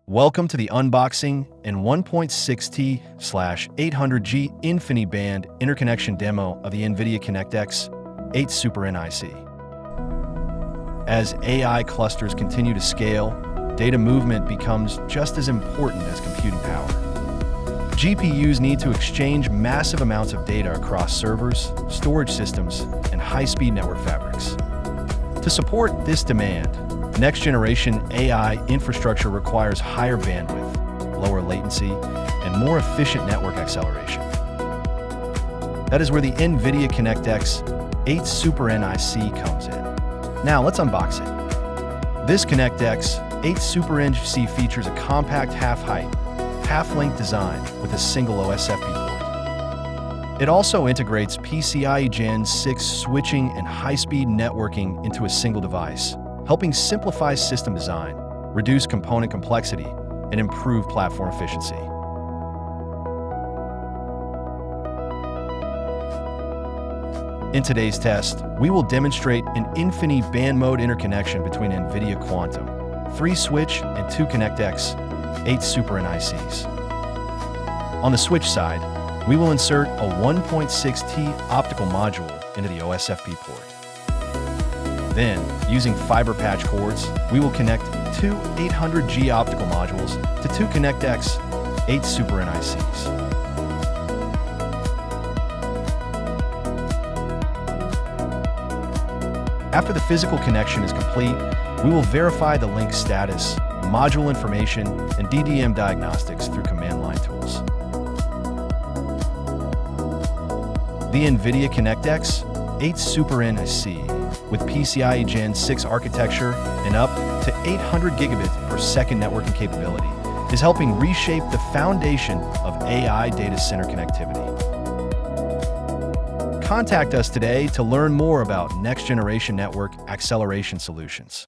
Welcome to the unboxing and 1.6T/800G InfiniBand interconnection demo of the NVIDIA ConnectX-8 SuperNIC. As AI clusters continue to scale, data movement becomes just as important as computing power. GPUs need to exchange massive amounts of data across servers, storage systems, and high-speed network fabrics. To support this demand, next-generation AI infrastructure requires higher bandwidth, lower latency, and more efficient network acceleration. That is where the NVIDIA ConnectX-8 SuperNIC comes in. Now let's unbox it. This ConnectX-8 SuperNIC features a compact half-height, half-length design with a single OSFP port. It also integrates PCIe Gen 6 switching and high-speed networking into a single device, helping simplify system design, reduce component complexity, and improve platform efficiency. In today's test, we will demonstrate an InfiniBand mode interconnection between NVIDIA Quantum 3-switch and 2 ConnectX-8 SuperNICs. On the switch side, we will insert a 1.6T optical module into the OSFP port. Then, using fiber patch cords, we will connect two 800G optical modules to two ConnectX-8 SuperNICs. After the physical connection is complete, we will verify the link status, module information, and DDM diagnostics through command line tools. The NVIDIA ConnectX-8 SuperNIC with PCIe Gen 6 architecture and up to 800 gigabit per second networking capability is helping reshape the foundation of AI data center connectivity. Contact us today to learn more about next-generation network acceleration solutions.